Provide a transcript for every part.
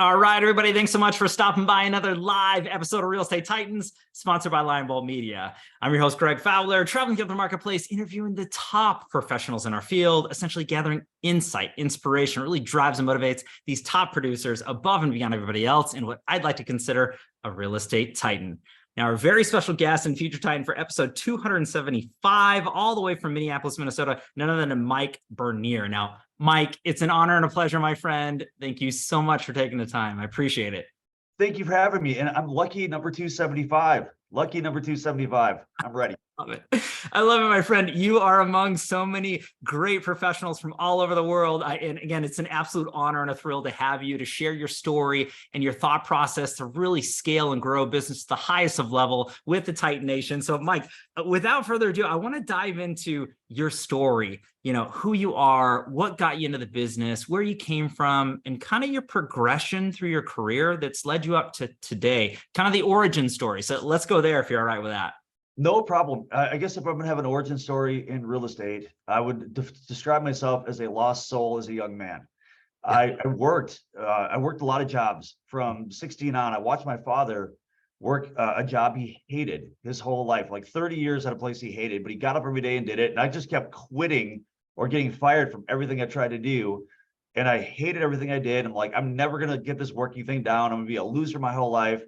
All right, everybody, thanks so much for stopping by another live episode of Real Estate Titans, sponsored by Lion Bolt Media. I'm your host, Greg Fowler, traveling through the marketplace, interviewing the top professionals in our field, essentially gathering insight, inspiration, really drives and motivates these top producers above and beyond everybody else in what I'd like to consider a real estate titan. Now, our very special guest and future titan for episode 275, all the way from Minneapolis, Minnesota, none other than Mike Bernier. Now, Mike, it's an honor and a pleasure, my friend. Thank you so much for taking the time. I appreciate it. Thank you for having me. And I'm lucky number 275. Lucky number 275. I'm ready. Love it. I love it, my friend. You are among so many great professionals from all over the world. And again, it's an absolute honor and a thrill to have you to share your story and your thought process to really scale and grow business to the highest of level with the Titan Nation. So, Mike, without further ado, I want to dive into your story, who you are, what got you into the business, where you came from, and kind of your progression through your career that's led you up to today, kind of the origin story. So let's go there if you're all right with that. No problem. I guess if I'm going to have an origin story in real estate, I would describe myself as a lost soul as a young man. Yeah. I worked a lot of jobs from 16 on. I watched my father work a job he hated his whole life, like 30 years at a place he hated, but he got up every day and did it. And I just kept quitting or getting fired from everything I tried to do. And I hated everything I did. I'm like, I'm never going to get this working thing down. I'm going to be a loser my whole life.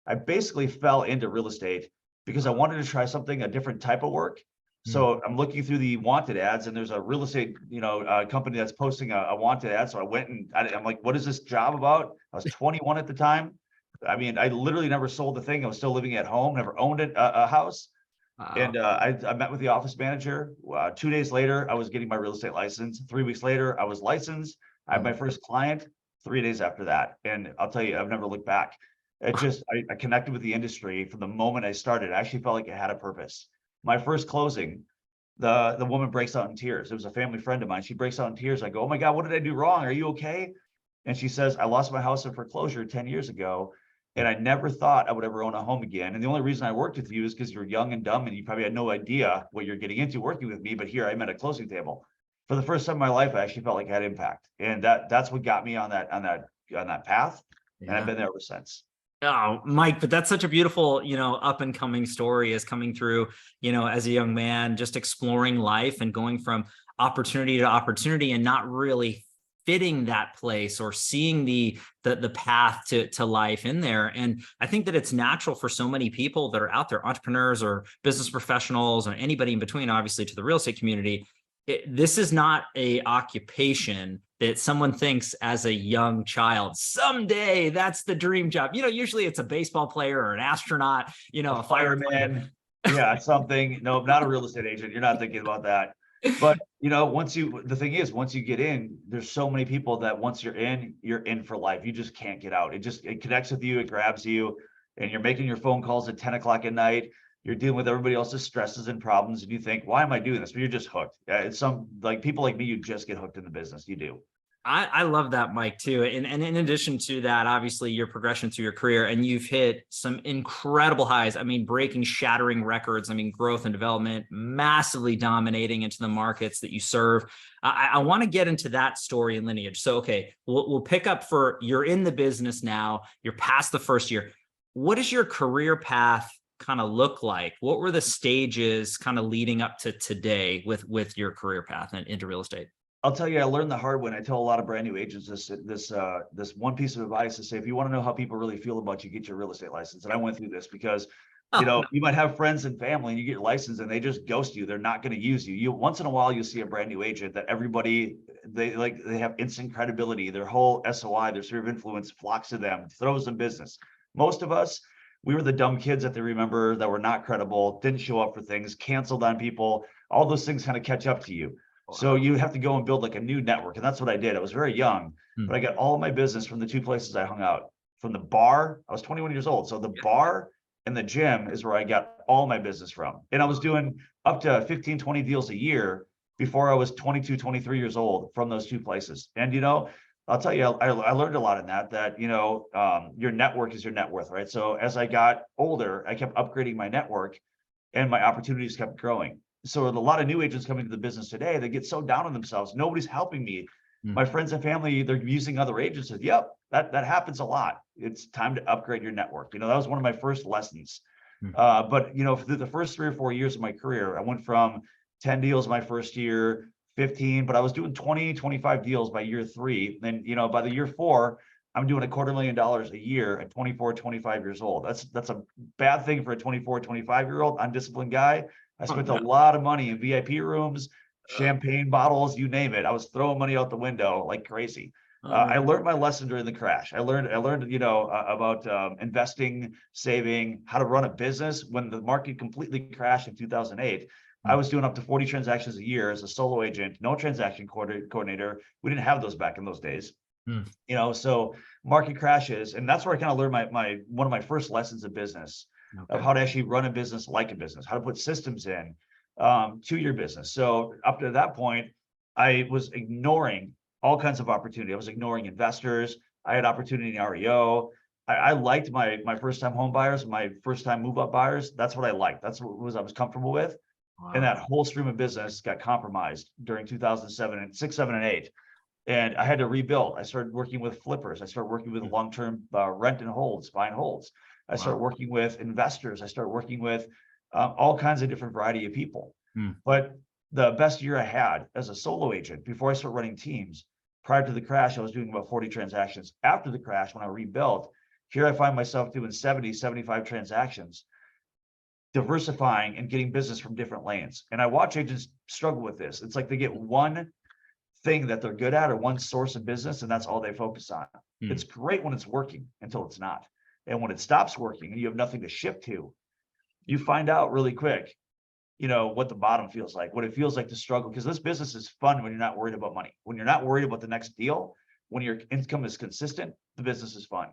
I basically fell into real estate because I wanted to try a different type of work. So I'm looking through the wanted ads, and there's a real estate, company that's posting a wanted ad. So I went and I'm like, what is this job about? I was 21 at the time. I mean, I literally never sold a thing. I was still living at home, never owned a house. Wow. And I met with the office manager. 2 days later, I was getting my real estate license. 3 weeks later, I was licensed. I had my first client 3 days after that. And I'll tell you, I've never looked back. I connected with the industry from the moment I started. I actually felt like it had a purpose. My first closing, the woman breaks out in tears. It was a family friend of mine. She breaks out in tears. I go, oh my God, what did I do wrong? Are you okay? And she says, I lost my house in foreclosure 10 years ago. And I never thought I would ever own a home again. And the only reason I worked with you is because you're young and dumb and you probably had no idea what you're getting into working with me. But here I'm at a closing table. For the first time in my life, I actually felt like I had impact. And that's what got me on that path. Yeah. And I've been there ever since. Oh, Mike, but that's such a beautiful, up and coming story is coming through, as a young man, just exploring life and going from opportunity to opportunity and not really fitting that place or seeing the path to life in there. And I think that it's natural for so many people that are out there, entrepreneurs or business professionals or anybody in between, obviously, to the real estate community. This is not a occupation that someone thinks as a young child, someday that's the dream job. Usually it's a baseball player or an astronaut, a fireman. Yeah, something. No, not a real estate agent. You're not thinking about that. But, once you get in, there's so many people that once you're in for life. You just can't get out. It connects with you. It grabs you, and you're making your phone calls at 10 o'clock at night. You're dealing with everybody else's stresses and problems. And you think, why am I doing this? But you're just hooked. It's people like me, you just get hooked in the business. You do. I love that, Mike, too. And in addition to that, obviously your progression through your career, and you've hit some incredible highs. I mean, breaking, shattering records. I mean, growth and development, massively dominating into the markets that you serve. I want to get into that story and lineage. So, okay, we'll pick up you're in the business now. You're past the first year. What does your career path kind of look like? What were the stages kind of leading up to today with your career path into real estate? I'll tell you, I learned the hard way. I tell a lot of brand new agents this one piece of advice to say, if you want to know how people really feel about you, get your real estate license. And I went through this because, you might have friends and family and you get your license and they just ghost you. They're not going to use you. Once in a while, you'll see a brand new agent that everybody, they have instant credibility. Their whole SOI, their sphere of influence flocks to them, throws them business. Most of us, we were the dumb kids that they remember that were not credible, didn't show up for things, canceled on people. All those things kind of catch up to you. So you have to go and build like a new network. And that's what I did. I was very young, but I got all of my business from the two places I hung out. From the bar, I was 21 years old. So the bar and the gym is where I got all my business from. And I was doing up to 15, 20 deals a year before I was 22, 23 years old from those two places. And, I'll tell you, I learned a lot in that, your network is your net worth, right? So as I got older, I kept upgrading my network and my opportunities kept growing. So a lot of new agents coming to the business today, they get so down on themselves. Nobody's helping me. My friends and family, they're using other agents. Said, yep, that happens a lot. It's time to upgrade your network. That was one of my first lessons. But for the first 3 or 4 years of my career, I went from 10 deals my first year, 15, but I was doing 20, 25 deals by year 3. Then, by the year 4, I'm doing $250,000 a year at 24, 25 years old. That's a bad thing for a 24, 25-year-old undisciplined guy. I spent a lot of money in VIP rooms, champagne bottles, you name it. I was throwing money out the window like crazy. I learned my lesson during the crash. I learned, about investing, saving, how to run a business. When the market completely crashed in 2008, I was doing up to 40 transactions a year as a solo agent, no transaction coordinator. We didn't have those back in those days. So market crashes, and that's where I kind of learned one of my first lessons of business, of how to actually run a business like a business, how to put systems in to your business. So up to that point, I was ignoring all kinds of opportunity. I was ignoring investors. I had opportunity in REO. I liked my first time home buyers, my first time move up buyers. That's what I liked. That's what I was comfortable with. Wow. And that whole stream of business got compromised during 2007 and 6, 7, and 8. And I had to rebuild. I started working with flippers. I started working with long-term rent and holds, buy and holds. I started working with investors. I started working with all kinds of different variety of people. But the best year I had as a solo agent before I started running teams, prior to the crash, I was doing about 40 transactions. After the crash, when I rebuilt, here I find myself doing 70, 75 transactions, diversifying and getting business from different lanes. And I watch agents struggle with this. It's like they get one thing that they're good at or one source of business, and that's all they focus on. It's great when it's working until it's not. And when it stops working and you have nothing to shift to, you find out really quick, what the bottom feels like, what it feels like to struggle. Because this business is fun when you're not worried about money. When you're not worried about the next deal, when your income is consistent, the business is fun.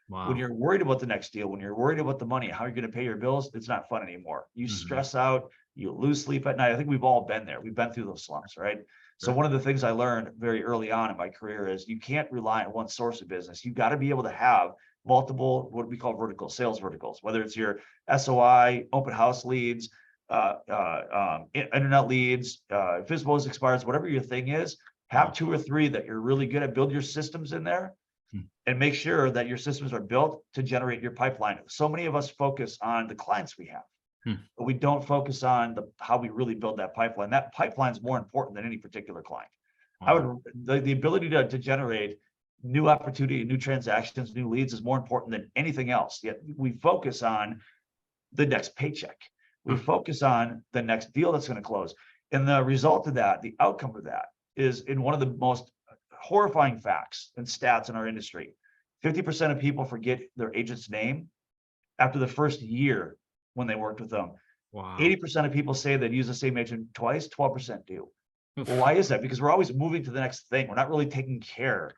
Wow. When you're worried about the next deal, when you're worried about the money, how you're going to pay your bills, it's not fun anymore. You stress out, you lose sleep at night. I think we've all been there. We've been through those slumps, right? So one of the things I learned very early on in my career is you can't rely on one source of business. You've got to be able to have multiple, what we call verticals, sales verticals, whether it's your SOI, open house leads, internet leads, FISBOs, expires, whatever your thing is, have 2 or 3 that you're really good at. Build your systems in there and make sure that your systems are built to generate your pipeline. So many of us focus on the clients we have. But we don't focus on how we really build that pipeline. That pipeline is more important than any particular client. Wow. The ability to generate new opportunity, new transactions, new leads is more important than anything else. Yet we focus on the next paycheck. We focus on the next deal that's going to close. And the result of that, the outcome of that, is in one of the most horrifying facts and stats in our industry. 50% of people forget their agent's name after the first year when they worked with them. Wow. 80% of people say they'd use the same agent twice, 12% do. Well, why is that? Because we're always moving to the next thing. We're not really taking care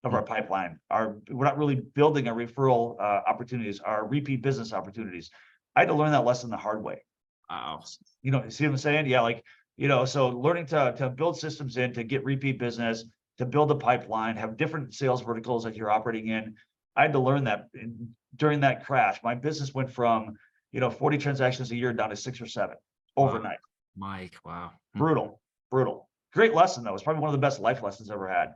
of our pipeline. We're not really building our referral opportunities, our repeat business opportunities. I had to learn that lesson the hard way. Wow. See what I'm saying? Yeah, so learning to build systems in, to get repeat business, to build a pipeline, have different sales verticals that you're operating in. I had to learn that during that crash. My business went from 40 transactions a year down to 6 or 7 overnight. Mike, wow. Brutal. Great lesson, though. It's probably one of the best life lessons I ever had.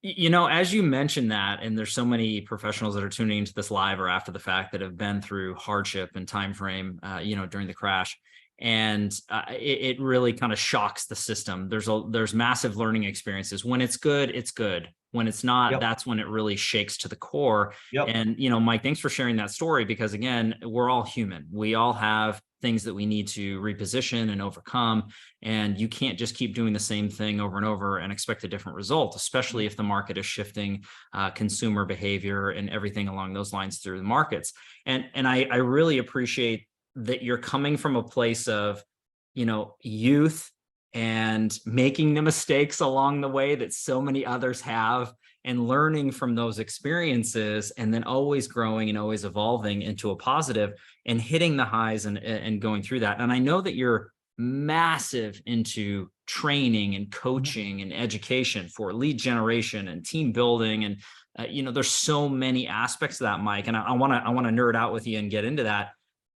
As you mentioned that, and there's so many professionals that are tuning into this live or after the fact that have been through hardship and time frame, during the crash. And it really kind of shocks the system. There's massive learning experiences. When it's good, it's good. When it's not, that's when it really shakes to the core. And, Mike, thanks for sharing that story, because again, we're all human. We all have things that we need to reposition and overcome. And you can't just keep doing the same thing over and over and expect a different result, especially if the market is shifting consumer behavior and everything along those lines through the markets. And I really appreciate that you're coming from a place of, youth and making the mistakes along the way that so many others have, and learning from those experiences, and then always growing and always evolving into a positive and hitting the highs and going through that. And I know that you're massive into training and coaching and education for lead generation and team building. And, there's so many aspects of that, Mike. And I want to nerd out with you and get into that.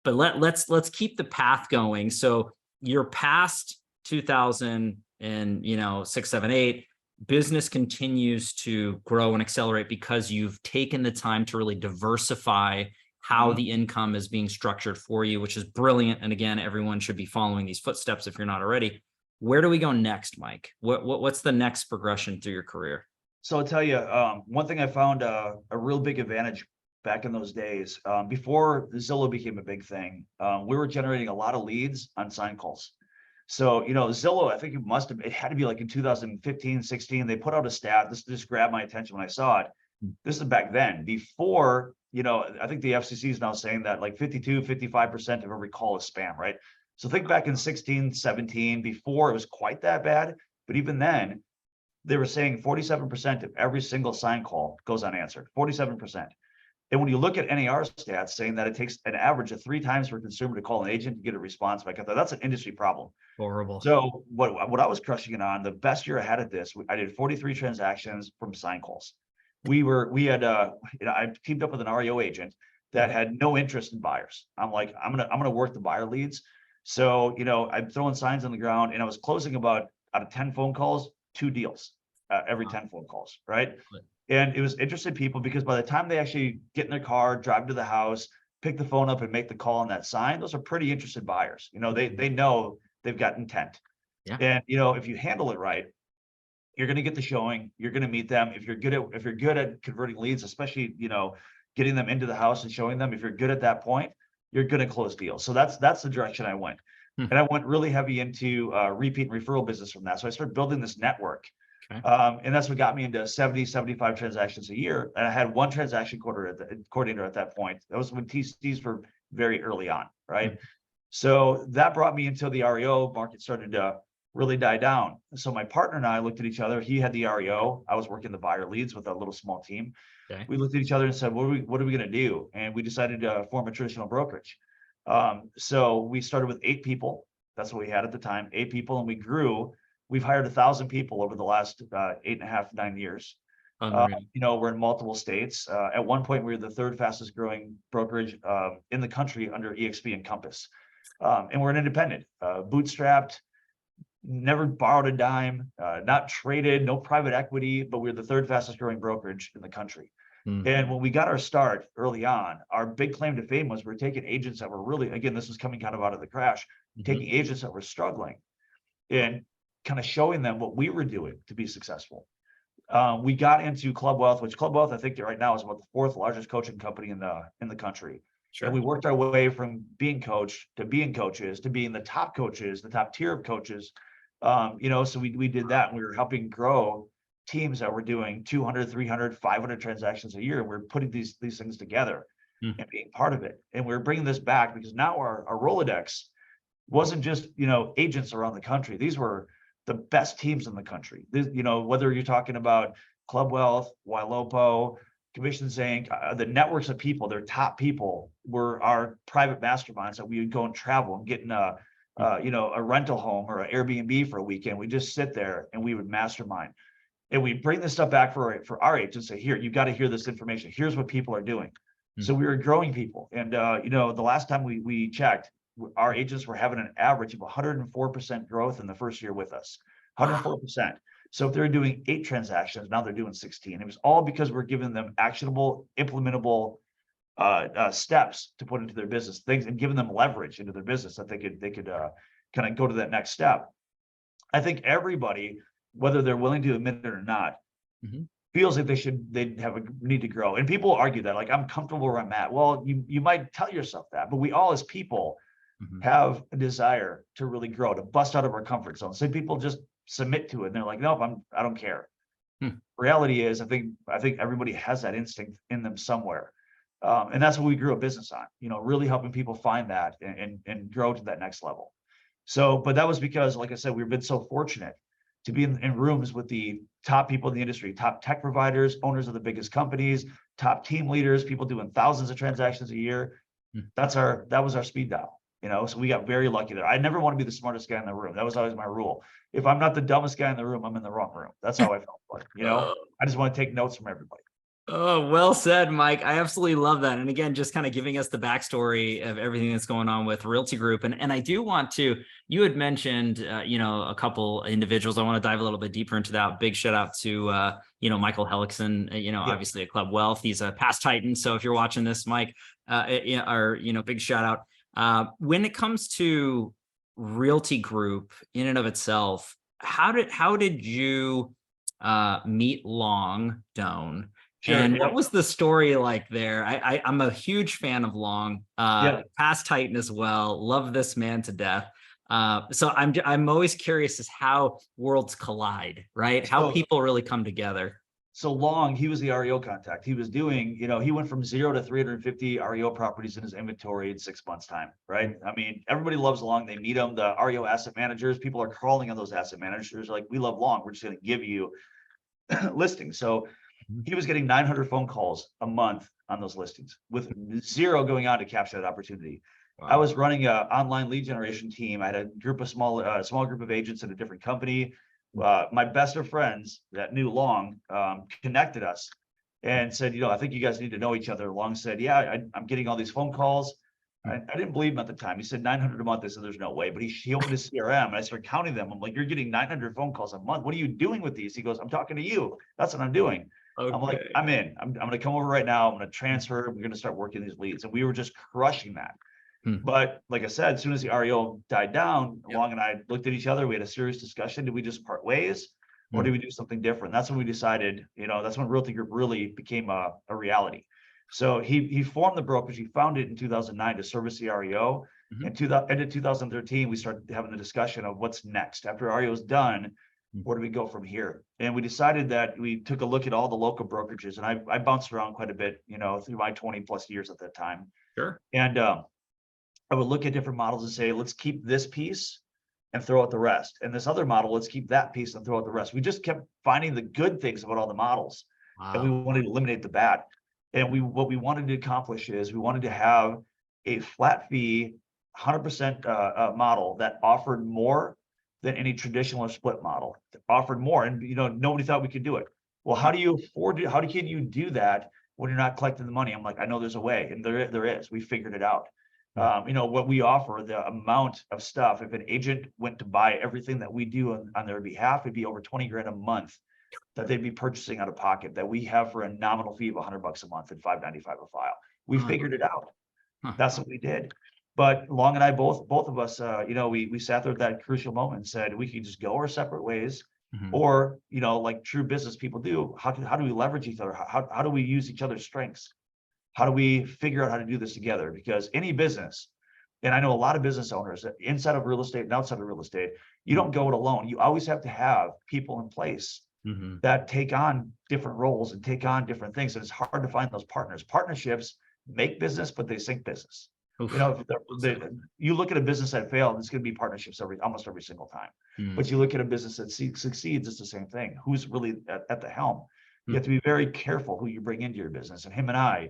But let's keep the path going. So you're past 2000 and 6, 7, 8. business continues to grow and accelerate because you've taken the time to really diversify how Mhm. the income is being structured for you, which is brilliant. And again, everyone should be following these footsteps if you're not already. Where do we go next, Mike? What's the next progression through your career? So I'll tell you, one thing I found a real big advantage back in those days, before Zillow became a big thing, we were generating a lot of leads on sign calls. So, Zillow, I think it had to be like in 2015, 16, they put out a stat. This just grabbed my attention when I saw it. This is back then. Before, I think the FCC is now saying that like 52, 55% of every call is spam, right? So think back in 16, 17, before it was quite that bad. But even then, they were saying 47% of every single sign call goes unanswered, 47%. And when you look at NAR stats saying that it takes an average of 3 times for a consumer to call an agent to get a response back, I thought that's an industry problem. Horrible. So what I was crushing it on, the best year I had at this, I did 43 transactions from sign calls. I teamed up with an REO agent that had no interest in buyers. I'm like, I'm gonna work the buyer leads. So, I'm throwing signs on the ground and I was closing about out of 10 phone calls, 2 deals every 10 phone calls, right? And it was interested people because by the time they actually get in their car, drive to the house, pick the phone up and make the call on that sign, those are pretty interested buyers. They know they've got intent. Yeah. And if you handle it right, you're going to get the showing, you're going to meet them. If you're good at converting leads, especially, getting them into the house and showing them, if you're good at that point, you're going to close deals. So that's the direction I went. Hmm. And I went really heavy into repeat and referral business from that. So I started building this network. Okay. And that's what got me into 70, 75 transactions a year. And I had one transaction coordinator at that point. That was when TCs were very early on, right? So that brought me into the REO market started to really die down. So my partner and I looked at each other. He had the REO. I was working the buyer leads with a little small team. Okay. We looked at each other and said, what are we going to do? And we decided to form a traditional brokerage. So we started with 8 people. That's what we had at the time, 8 people, and we grew. We've hired 1,000 people over the last 8.5, 9 years. We're in multiple states. At one point, we were the 3rd fastest growing brokerage in the country under EXP and Compass. And we're an independent, bootstrapped, never borrowed a dime, not traded, no private equity, but we're the 3rd fastest growing brokerage in the country. And when we got our start early on, our big claim to fame was we're taking agents that were really, again, this was coming kind of out of the crash, taking agents that were struggling and kind of showing them what we were doing to be successful. We got into Club Wealth, which Club Wealth, I think right now is about the 4th largest coaching company in the country. Sure. And we worked our way from being coached to being coaches to being the top coaches, the top tier of coaches. So we did that. And we were helping grow teams that were doing 200, 300, 500 transactions a year. And we're putting these things together and being part of it. And we're bringing this back because now our Rolodex wasn't just, agents around the country. These were the best teams in the country. Whether you're talking about Club Wealth, Wailopo, Commissions Inc., the networks of people, their top people were our private masterminds that we would go and travel and get in a rental home or an Airbnb for a weekend. We just sit there and we would mastermind. And we bring this stuff back for our agents and say, here, you got to hear this information. Here's what people are doing. So we were growing people. And, the last time we checked, our agents were having an average of 104% growth in the first year with us, 104%. So if they're doing 8 transactions, now they're doing 16. It was all because we're giving them actionable, implementable steps to put into their business, things, and giving them leverage into their business that they could kind of go to that next step. I think everybody, whether they're willing to admit it or not, feels like they have a need to grow. And people argue that, like, I'm comfortable where I'm at. Well, you might tell yourself that, but we all as people have a desire to really grow, to bust out of our comfort zone. Some people just submit to it and they're like, nope, I don't care. Reality is, I think everybody has that instinct in them somewhere. And that's what we grew a business on, really helping people find that and grow to that next level. So, but that was because, like I said, we've been so fortunate to be in rooms with the top people in the industry, top tech providers, owners of the biggest companies, top team leaders, people doing thousands of transactions a year. That was our speed dial, so we got very lucky there. I never want to be the smartest guy in the room. That was always my rule. If I'm not the dumbest guy in the room, I'm in the wrong room. That's how I felt. I just want to take notes from everybody. Oh, well said, Mike. I absolutely love that. And again, just kind of giving us the backstory of everything that's going on with Realty Group. And I do want to, you had mentioned, a couple individuals. I want to dive a little bit deeper into that. Big shout out to, Michael Hellickson, Yeah. obviously at Club Wealth. He's a past Titan. So if you're watching this, Mike, big shout out. When it comes to Realty Group in and of itself, how did you meet Long Doan? Sure. And what Yep. was the story like there? I'm a huge fan of Long, Yep. past Titan as well. Love this man to death. So I'm always curious as how worlds collide, right? How So people really come together. so Long, he was the REO contact. He was doing, he went from 0 to 350 REO properties in his inventory in 6 months' time, right? I mean, everybody loves Long. They meet him. The REO asset managers, people are calling on those asset managers like, we love Long. We're just going to give you listings. So Mhm. he was getting 900 phone calls a month on those listings with zero going on to capture that opportunity. I Wow. was running an online lead generation team. I had a group of small group of agents at a different company. My best of friends that knew Long connected us and said, I think you guys need to know each other. Long said, yeah, I'm getting all these phone calls. I didn't believe him at the time. He said 900 a month. I said, there's no way. But he opened his CRM and I started counting them. I'm like, you're getting 900 phone calls a month. What are you doing with these? He goes, I'm talking to you. That's what I'm doing. I'm like, Okay. I'm in. I'm going to come over right now. I'm going to transfer. We're going to start working these leads. And we were just crushing that. Hmm. But like I said, as soon as the REO died down, Yep. Long and I looked at each other. We had a serious discussion. Did we just part ways or Hmm. did we do something different? That's when we decided, that's when Realty Group really became a reality. So he formed the brokerage. He founded it in 2009 to service the REO. Mhm. And end of 2013, we started having the discussion of what's next. After REO is done, where do we go from here? And we decided that we took a look at all the local brokerages. And I bounced around quite a bit, through my 20 plus years at that time. Sure. And I would look at different models and say, let's keep this piece and throw out the rest. And this other model, let's keep that piece and throw out the rest. We just kept finding the good things about all the models, and we Wow. wanted to eliminate the bad. And what we wanted to accomplish is we wanted to have a flat fee, 100% model that offered more than any traditional or split model. Offered more, and nobody thought we could do it. Well, how do you afford it? Can you do that when you're not collecting the money? I'm like, I know there's a way, and there is. We figured it out. Hmm. What we offer, the amount of stuff, if an agent went to buy everything that we do on their behalf, it'd be over 20 grand a month that they'd be purchasing out of pocket that we have for a nominal fee of $100 a month and $5.95 a file. We Huh. figured it out. Huh. That's what we did. But Long and I both of us, we sat there at that crucial moment and said we could just go our separate ways, Mhm. or like true business people do. How do we leverage each other? How do we use each other's strengths? How do we figure out how to do this together? Because any business, and I know a lot of business owners inside of real estate and outside of real estate, you don't go it alone. You always have to have people in place Mhm. that take on different roles and take on different things. And it's hard to find those partners. Partnerships make business, but they sink business. Oof. If Well said. you look at a business that failed, it's going to be partnerships almost every single time. Hmm. But you look at a business that succeeds, it's the same thing. Who's really at the helm? You Hmm. have to be very careful who you bring into your business. And him and I,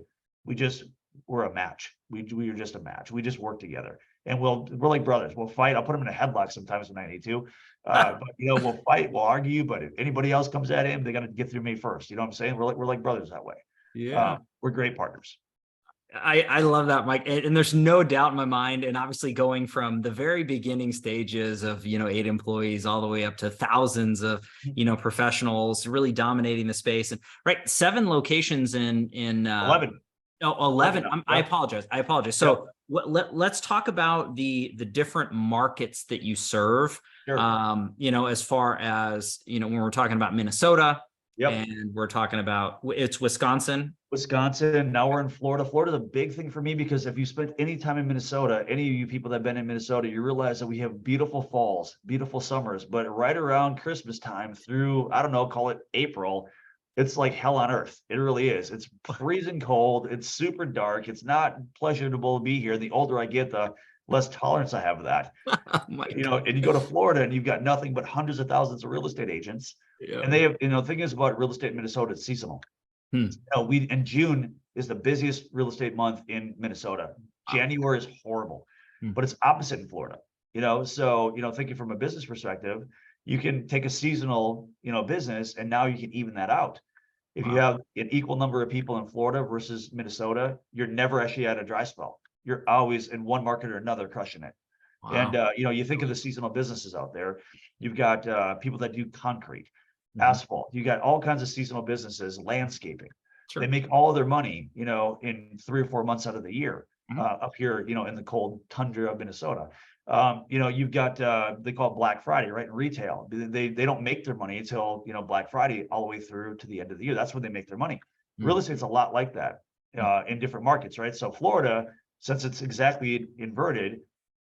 we're a match. We are just a match. We just work together, and we're like brothers. We'll fight. I'll put him in a headlock sometimes when I need to. But we'll fight, we'll argue. But if anybody else comes at him, they got to get through me first. You know what I'm saying? We're like brothers that way. Yeah. We're great partners. I love that, Mike. And there's no doubt in my mind. And obviously going from the very beginning stages of, 8 employees all the way up to thousands of, professionals really dominating the space. And right, 7 locations in 11. 11 11. now. I Yep. apologize. I apologize. Yep. So let's talk about the different markets that you serve. Sure. As far as, when we're talking about Minnesota Yep. and we're talking about it's Wisconsin. Wisconsin. Now we're in Florida. Florida's a big thing for me because if you spent any time in Minnesota, any of you people that have been in Minnesota, you realize that we have beautiful falls, beautiful summers, but right around Christmas time through, I don't know, call it April, it's like hell on earth. It really is. It's freezing cold. It's super dark. It's not pleasurable to be here. The older I get, the less tolerance I have of that. Oh my God. And you go to Florida and you've got nothing but hundreds of thousands of real estate agents. Yeah. And they have, the thing is about real estate in Minnesota, it's seasonal. Hmm. We in June is the busiest real estate month in Minnesota. Wow. January is horrible, Hmm. but it's opposite in Florida. So thinking from a business perspective, you can take a seasonal, business, and now you can even that out. If you Wow. have an equal number of people in Florida versus Minnesota, you're never actually at a dry spell. You're always in one market or another crushing it. And Wow. you think of the seasonal businesses out there. You've got people that do concrete, Mhm. asphalt. You got all kinds of seasonal businesses, landscaping. They Sure. make all of their money, in 3 or 4 months out of the year, Mhm. up here, in the cold tundra of Minnesota. You've got they call it Black Friday, right? In retail, they don't make their money until Black Friday all the way through to the end of the year. That's when they make their money. Mm, Real estate's a lot like that mm. in different markets, right? So Florida, since it's exactly inverted,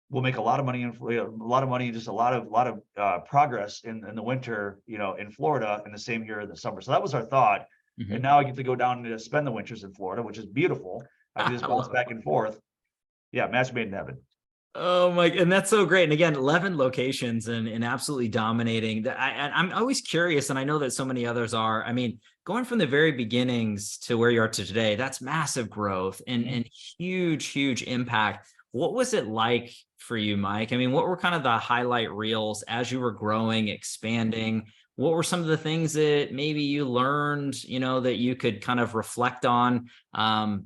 will make a lot of money a lot of money, just a lot of progress in the winter, in Florida, and the same here in the summer. So that was our thought. And Mhm. now I get to go down and spend the winters in Florida, which is beautiful. I can just I bounce love it. back and forth. Yeah, match made in heaven. Oh my, and that's so great. And again, 11 locations and absolutely dominating. I'm always curious, and I know that so many others are. I mean, going from the very beginnings to where you are to today, that's massive growth and huge, huge impact. What was it like for you, Mike? I mean, what were kind of the highlight reels as you were growing, expanding? What were some of the things that maybe you learned, that you could kind of reflect on?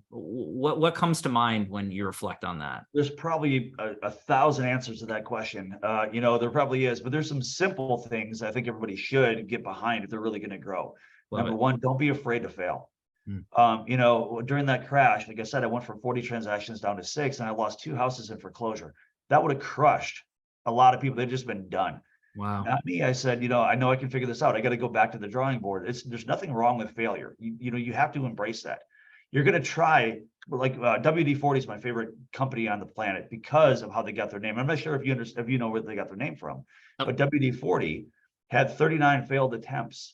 What comes to mind when you reflect on that? There's probably a thousand answers to that question. There probably is, but there's some simple things I think everybody should get behind if they're really going to grow. Love Number it. one, don't be afraid to fail. Mm. During that crash, like I said, I went from 40 transactions down to 6, and I lost 2 houses in foreclosure. That would have crushed a lot of people. They've just been done. Wow. Not me. I said, I know I can figure this out. I got to go back to the drawing board. There's nothing wrong with failure. You have to embrace that. You're going to try, like WD-40 is my favorite company on the planet because of how they got their name. I'm not sure if you know where they got their name from, Oh, but WD-40 had 39 failed attempts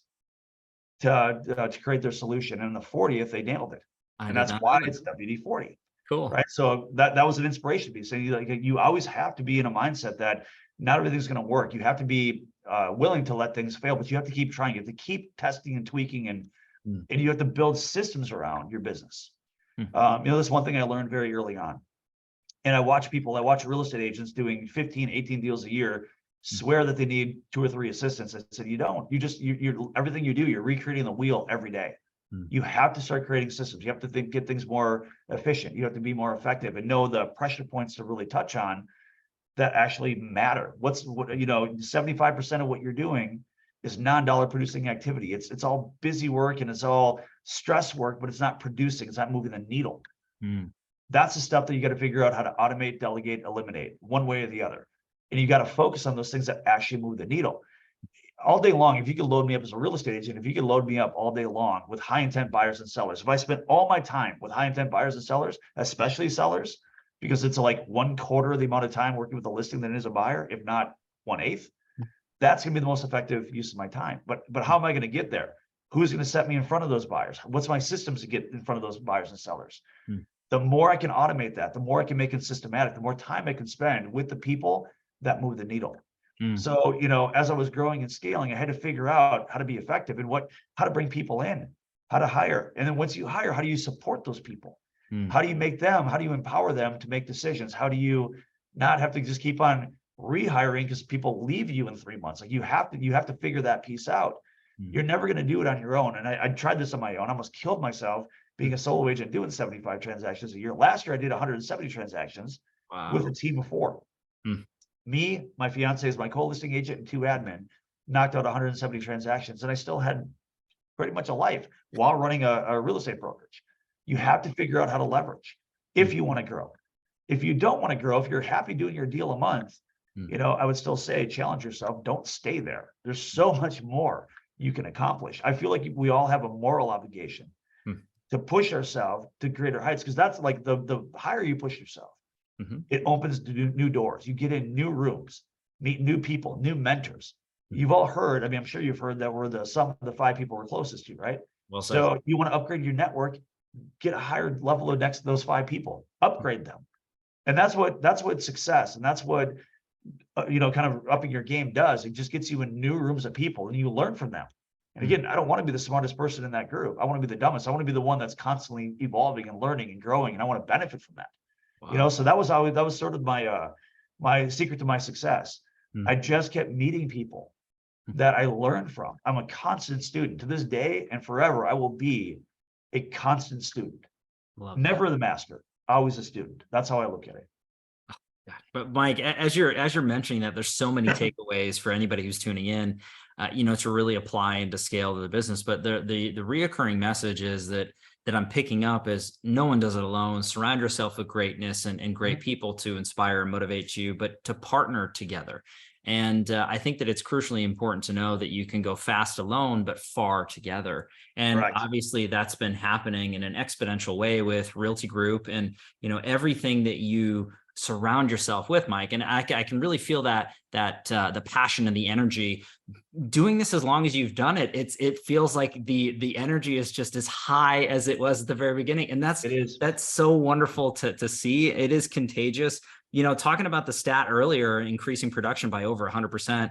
to create their solution, and in the 40th they nailed it, I and did that's not why know that. it's WD-40. Cool. Right. So that was an inspiration to me. So you always have to be in a mindset that not everything's going to work. You have to be willing to let things fail, but you have to keep trying. You have to keep testing and tweaking, Mm, and you have to build systems around your business. mm, That's one thing I learned very early on. And I watch real estate agents doing 15, 18 deals a year mm, swear that they need 2 or 3 assistants. I said, you don't. You're everything you do, you're recreating the wheel every day. mm, You have to start creating systems. You have to get things more efficient. You have to be more effective and know the pressure points to really touch on that actually matter. 75% of what you're doing is non-dollar producing activity. It's all busy work and it's all stress work, but it's not producing. It's not moving the needle. mm. That's the stuff that you got to figure out how to automate, delegate, eliminate, one way or the other. And you got to focus on those things that actually move the needle all day long. If you could load me up as a real estate agent, if you could load me up all day long with high intent buyers and sellers, if I spent all my time with high intent buyers and sellers, especially sellers, because it's like 1/4 of the amount of time working with a listing than it is a buyer, if not 1/8, that's going to be the most effective use of my time. But how am I going to get there? Who's going to set me in front of those buyers? What's my systems to get in front of those buyers and sellers? Mm. The more I can automate that, the more I can make it systematic, the more time I can spend with the people that move the needle. Mm. So, as I was growing and scaling, I had to figure out how to be effective and how to bring people in, how to hire. And then once you hire, how do you support those people? Mm. How do you empower them to make decisions? How do you not have to just keep on rehiring because people leave you in 3 months? Like you have to figure that piece out. Mm. You're never going to do it on your own. And I tried this on my own. I almost killed myself being a solo agent doing 75 transactions a year. Last year, I did 170 transactions with Wow. a team of 4. Mm. Me, my fiance is my co-listing agent, and 2 admin, knocked out 170 transactions, and I still had pretty much a life while running a real estate brokerage. You Wow. have to figure out how to leverage if Mm. you want to grow. If you don't want to grow, if you're happy doing your deal a month, Mm. I would still say challenge yourself. Don't stay there. There's so much more you can accomplish. I feel like we all have a moral obligation Mm. to push ourselves to greater heights, because that's like the higher you push yourself, Mhm. it opens new doors. You get in new rooms, meet new people, new mentors. Mm. You've all heard, I mean, I'm sure you've heard that we're the sum of the 5 people we're closest to, right? Well said. So you want to upgrade your network, get a higher level of next to those 5 people, upgrade them. And that's what success, and that's what kind of upping your game does. It just gets you in new rooms of people and you learn from them. And Mm. again, I don't want to be the smartest person in that group. I want to be the dumbest. I want to be the one that's constantly evolving and learning and growing, and I want to benefit from that. Wow. So that was sort of my secret to my success. Mm. I just kept meeting people that I learn from. I'm a constant student to this day and forever. I will be a constant student, Love that. never the master, always a student. That's how I look at it. But Mike, as you're mentioning that, there's so many takeaways for anybody who's tuning in, to really apply and to scale to the business. But the reoccurring message is that I'm picking up is no one does it alone. Surround yourself with greatness and great people to inspire and motivate you, but to partner together. And I think that it's crucially important to know that you can go fast alone, but far together. And Correct. obviously that's been happening in an exponential way with Realty Group and, everything that you surround yourself with, Mike. And I can really feel that the passion and the energy doing this as long as you've done it. It feels like the energy is just as high as it was at the very beginning. And that's so wonderful to see. It is contagious. Talking about the stat earlier, increasing production by over 100%,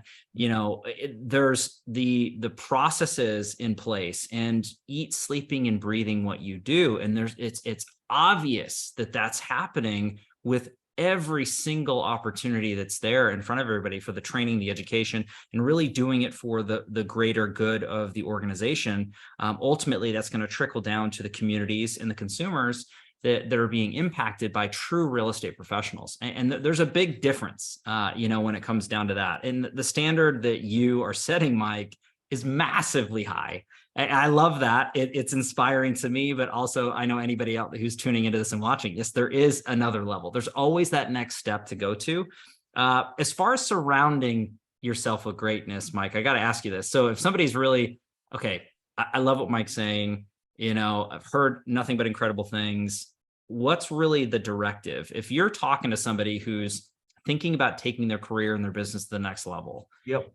there's the processes in place and eat, sleeping and breathing what you do. And it's obvious that that's happening with every single opportunity that's there in front of everybody for the training, the education, and really doing it for the greater good of the organization. Ultimately, that's going to trickle down to the communities and the consumers that are being impacted by true real estate professionals. And there's a big difference, when it comes down to that. And the standard that you are setting, Mike, is massively high. I love that. It's inspiring to me, but also I know anybody out there who's tuning into this and watching, yes, there is another level. There's always that next step to go to. As far as surrounding yourself with greatness, Mike, I got to ask you this. So if somebody's really, okay, I love what Mike's saying, I've heard nothing but incredible things. What's really the directive? If you're talking to somebody who's thinking about taking their career and their business to the next level, Yep.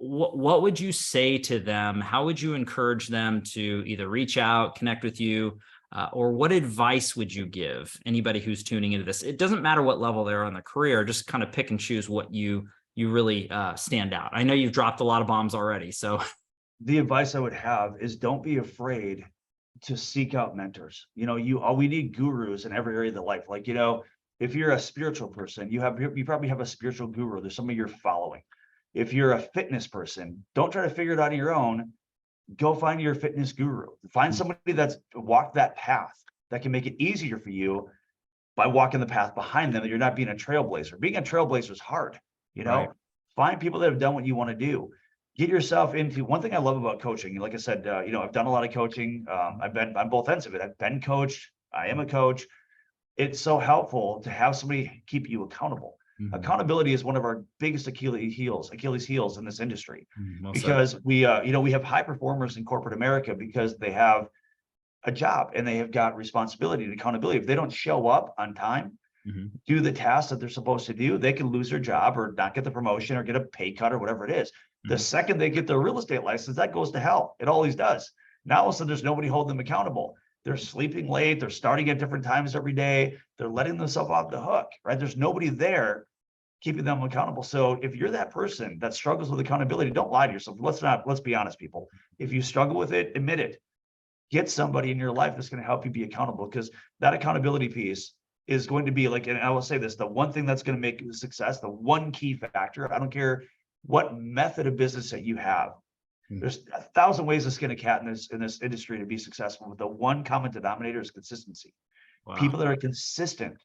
What would you say to them? How would you encourage them to either reach out, connect with you, or what advice would you give anybody who's tuning into this? It doesn't matter what level they're on their career, just kind of pick and choose what you really stand out. I know you've dropped a lot of bombs already. So The advice I would have is don't be afraid to seek out mentors. We need gurus in every area of the life. Like, if you're a spiritual person, you probably have a spiritual guru. There's somebody you're following. If you're a fitness person, don't try to figure it out on your own. Go find your fitness guru. Find somebody that's walked that path that can make it easier for you by walking the path behind them, that you're not being a trailblazer. Being a trailblazer is hard, Right. Find people that have done what you want to do. Get yourself into one thing I love about coaching. Like I said, I've done a lot of coaching. I've been on both ends of it. I've been coached. I am a coach. It's so helpful to have somebody keep you accountable. Mhm. Accountability is one of our biggest Achilles heels in this industry, Well said. because we have high performers in corporate America because they have a job and they have got responsibility and accountability. If they don't show up on time, Mhm. do the tasks that they're supposed to do, they can lose their job or not get the promotion or get a pay cut or whatever it is. The Mhm. second they get their real estate license, that goes to hell. It always does. Now all of a sudden there's nobody holding them accountable. They're sleeping late. They're starting at different times every day. They're letting themselves off the hook, right? There's nobody there keeping them accountable. So if you're that person that struggles with accountability, don't lie to yourself. Let's be honest, people. If you struggle with it, admit it. Get somebody in your life that's going to help you be accountable, because that accountability piece is going to be like, and I will say this, the one thing that's going to make you a success, the one key factor, I don't care what method of business that you have. There's 1,000 ways to skin a cat in this industry to be successful, but the one common denominator is consistency. Wow. People that are consistent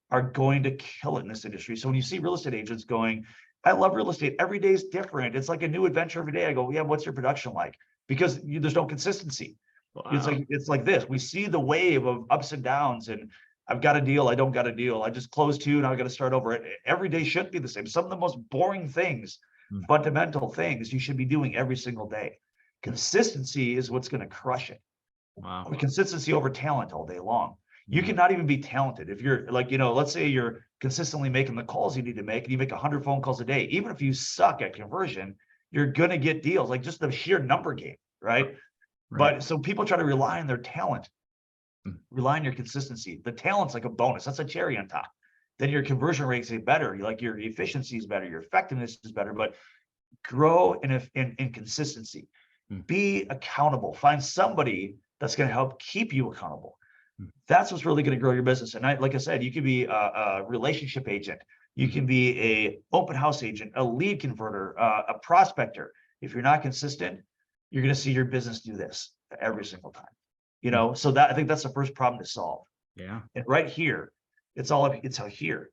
are going to kill it in this industry. So when you see real estate agents going, I love real estate, every day is different, it's like a new adventure every day, I go, yeah, what's your production like? Because there's no consistency. Wow. It's like this. We see the wave of ups and downs, and I've got a deal, I don't got a deal, I just closed two, now I got to start over. Every day shouldn't be the same. Some of the most boring things, fundamental things you should be doing every single day. Consistency is what's going to crush it. Wow. Consistency over talent all day long. You cannot even be talented if you're like, let's say you're consistently making the calls you need to make and you make 100 phone calls a day. Even if you suck at conversion, you're going to get deals, like just the sheer number game, right? But so people try to rely on their talent, rely on your consistency. The talent's like a bonus. That's a cherry on top. Then your conversion rates get better. Like your efficiency is better. Your effectiveness is better, but grow in consistency. Be accountable. Find somebody that's going to help keep you accountable. That's what's really going to grow your business. And like I said, you can be a relationship agent. You can be a open house agent, a lead converter, a prospector. If you're not consistent, you're going to see your business do this every single time. So that, I think that's the first problem to solve. Yeah. And right here, it's all here,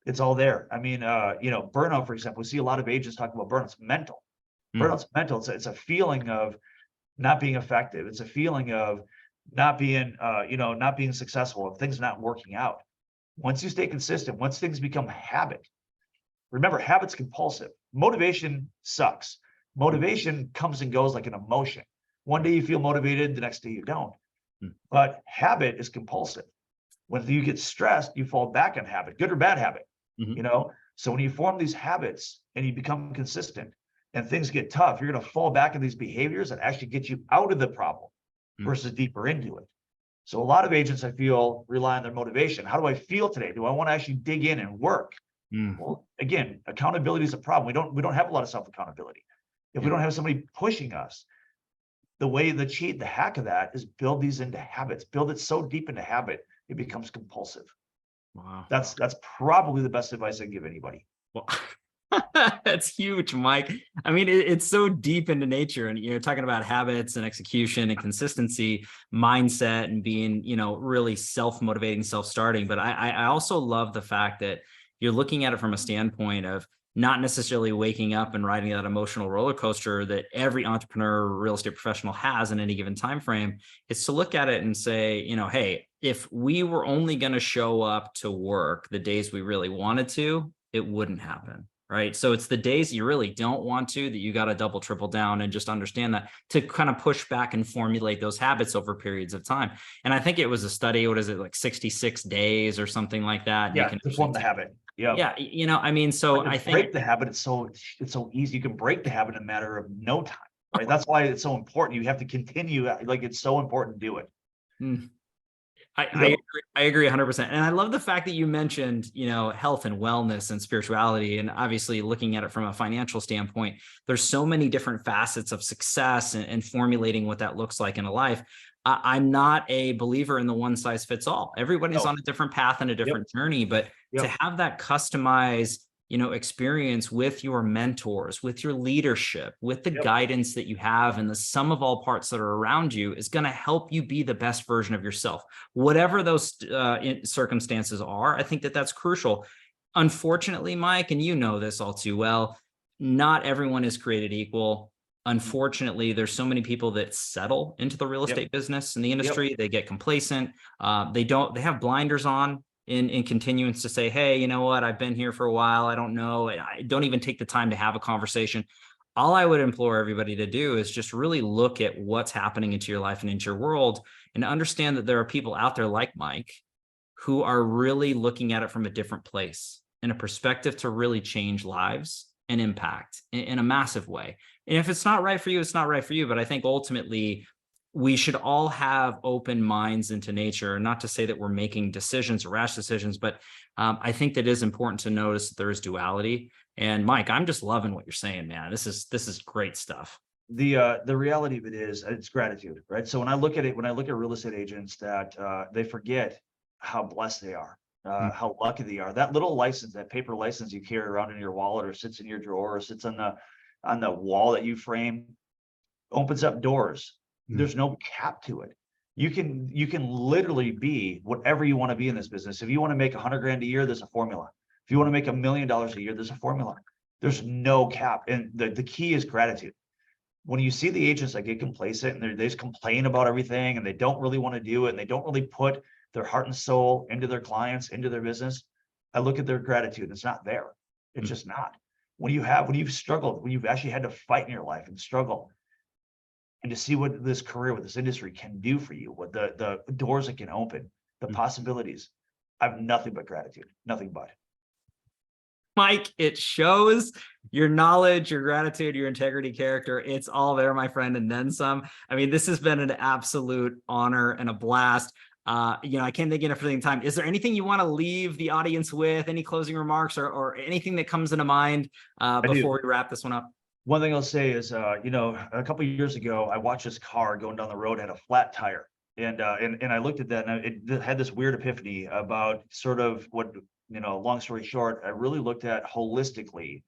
it's all there. I mean, burnout, for example, we see a lot of agents talk about burnout. It's mental. Burnout's mental. It's a feeling of not being effective. It's a feeling of not being, not being successful, of things not working out. Once you stay consistent, once things become habit, remember, habit's compulsive. Motivation sucks. Motivation comes and goes like an emotion. One day you feel motivated, the next day you don't. But habit is compulsive. When you get stressed, you fall back on habit, good or bad habit. So when you form these habits and you become consistent and things get tough, you're going to fall back in these behaviors that actually get you out of the problem versus deeper into it. So a lot of agents, I feel, rely on their motivation. How do I feel today? Do I want to actually dig in and work? Well, again, accountability is a problem. We don't have a lot of self-accountability. If we don't have somebody pushing us, the way, the hack of that is build these into habits, build it so deep into habit, it becomes compulsive. Wow. That's probably the best advice I can give anybody. Well, that's huge, Mike. I mean, it's so deep into nature, and you're talking about habits and execution and consistency, mindset, and being, really self-motivating, self-starting. But I also love the fact that you're looking at it from a standpoint of not necessarily waking up and riding that emotional roller coaster that every entrepreneur or real estate professional has in any given time frame. It's to look at it and say, hey, if we were only going to show up to work the days we really wanted to, it wouldn't happen. Right. So it's the days you really don't want to that you got to double, triple down and just understand that, to kind of push back and formulate those habits over periods of time. And I think it was a study, what is it, like 66 days or something like that? Yeah, you can to form the habit. Yeah. I mean, so I think break the habit. It's so easy. You can break the habit in a matter of no time. Right. That's why it's so important. You have to continue. Like, it's so important to do it. I agree 100%. And I love the fact that you mentioned, health and wellness and spirituality, and obviously looking at it from a financial standpoint. There's so many different facets of success and formulating what that looks like in a life. I'm not a believer in the one size fits all. Everybody's on a different path and a different journey, but to have that customized, experience with your mentors, with your leadership, with the guidance that you have, and the sum of all parts that are around you is going to help you be the best version of yourself, whatever those circumstances are. I think that that's crucial. Unfortunately, Mike, and you know this all too well, not everyone is created equal. Unfortunately, there's so many people that settle into the real estate business and the industry. They get complacent. They have blinders on in continuance to say, hey, you know what? I've been here for a while. I don't know. I don't even take the time to have a conversation. All I would implore everybody to do is just really look at what's happening into your life and into your world, and understand that there are people out there like Mike who are really looking at it from a different place, in a perspective to really change lives and impact in a massive way. And if it's not right for you, it's not right for you. But I think ultimately we should all have open minds into nature. Not to say that we're making decisions or rash decisions, but I think that it is important to notice that there is duality. And Mike, I'm just loving what you're saying, man. This is great stuff. The reality of it is, it's gratitude, right? So when I look at real estate agents, that they forget how blessed they are, how lucky they are. That little license, that paper license you carry around in your wallet, or sits in your drawer, or sits on the wall that you frame, opens up doors. There's no cap to it. You can literally be whatever you want to be in this business. If you want to make 100 grand a year, there's a formula. If you want to make $1 million a year, there's a formula. There's no cap. And the key is gratitude. When you see the agents that get complacent and they just complain about everything, and they don't really want to do it, and they don't really put their heart and soul into their clients, into their business, I look at their gratitude. It's not there. It's just not. When you've struggled, when you've actually had to fight in your life and struggle, and to see what this career, what this industry can do for you, what the doors it can open, the possibilities, I have nothing but gratitude, nothing but. Mike, it shows. Your knowledge, your gratitude, your integrity, character, it's all there, my friend, and then some. I mean, this has been an absolute honor and a blast. I can't think enough for the time. Is there anything you want to leave the audience with? Any closing remarks or anything that comes into mind before we wrap this one up? One thing I'll say is, a couple of years ago, I watched this car going down the road, had a flat tire. And I looked at that, and it had this weird epiphany about sort of what, long story short, I really looked at holistically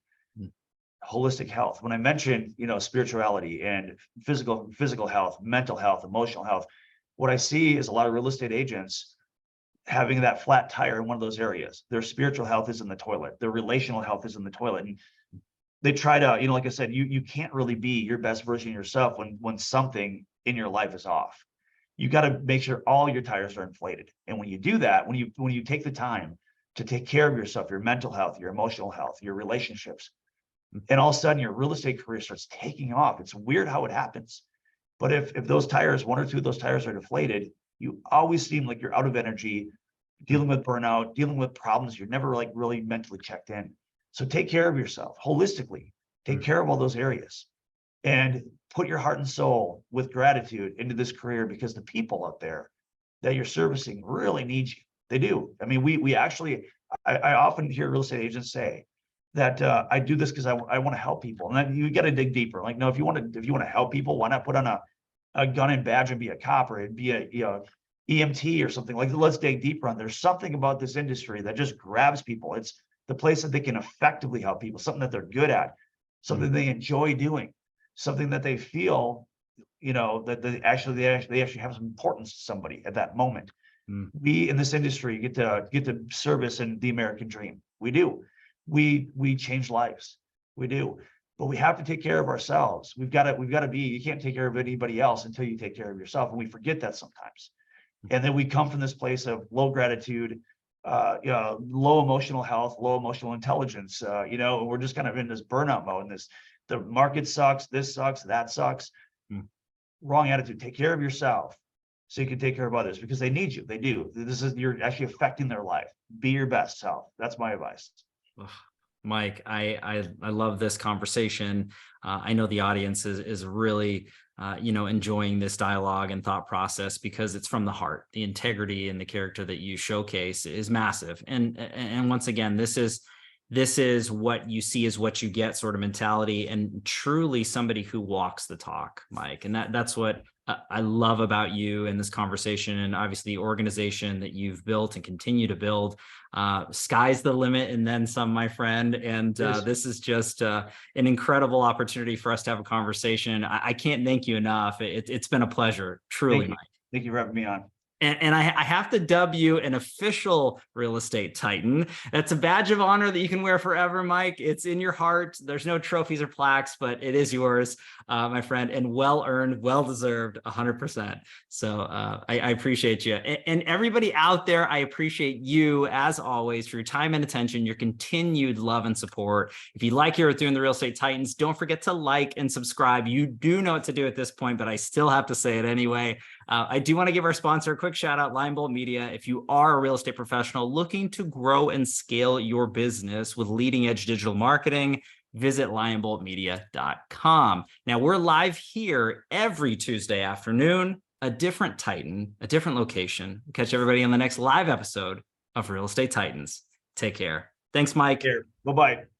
holistic health. When I mentioned, spirituality and physical health, mental health, emotional health, what I see is a lot of real estate agents having that flat tire in one of those areas. Their spiritual health is in the toilet. Their relational health is in the toilet. And they try to, like I said, you can't really be your best version of yourself when something in your life is off. You got to make sure all your tires are inflated. And when you do that, when you take the time to take care of yourself, your mental health, your emotional health, your relationships, and all of a sudden your real estate career starts taking off. It's weird how it happens. But if those tires, one or two of those tires are deflated, you always seem like you're out of energy, dealing with burnout, dealing with problems. You're never like really mentally checked in. So take care of yourself holistically, take care of all those areas, and put your heart and soul with gratitude into this career, because the people out there that you're servicing really need you. They do. I mean, we actually, I often hear real estate agents say that I do this because I want to help people. And then you got to dig deeper. Like, no, if you want to help people, why not put on a gun and badge and be a cop, or be a EMT or something? Like, let's dig deeper on. There's something about this industry that just grabs people. It's the place that they can effectively help people, something that they're good at, something they enjoy doing, something that they feel, that they actually have some importance to somebody at that moment. We in this industry get to service in the American dream. We do. We change lives. We do. But we have to take care of ourselves. We've got to be, you can't take care of anybody else until you take care of yourself. And we forget that sometimes. And then we come from this place of low gratitude, low emotional health, low emotional intelligence, and we're just kind of in this burnout mode, and the market sucks, this sucks, that sucks. Wrong attitude. Take care of yourself so you can take care of others, because they need you. They do. You're actually affecting their life. Be your best self. That's my advice. Mike, I love this conversation. I know the audience is really enjoying this dialogue and thought process, because it's from the heart. The integrity and the character that you showcase is massive. And once again, this is what you see is what you get sort of mentality, and truly somebody who walks the talk, Mike. And that's what I love about you in this conversation, and obviously the organization that you've built and continue to build. Sky's the limit and then some, my friend. And this is just an incredible opportunity for us to have a conversation. I can't thank you enough. It's been a pleasure, truly, Mike. Thank you for having me on. And I have to dub you an official real estate titan. That's a badge of honor that you can wear forever, Mike. It's in your heart. There's no trophies or plaques, but it is yours, my friend, and well-earned, well-deserved, 100%. So I appreciate you. And everybody out there, I appreciate you, as always, for your time and attention, your continued love and support. If you like what doing the Real Estate Titans, don't forget to like and subscribe. You do know what to do at this point, but I still have to say it anyway. I do want to give our sponsor a quick shout out, Lion Bolt Media. If you are a real estate professional looking to grow and scale your business with leading edge digital marketing, visit lionboltmedia.com. Now, we're live here every Tuesday afternoon, a different Titan, a different location. Catch everybody on the next live episode of Real Estate Titans. Take care. Thanks, Mike. Bye-bye.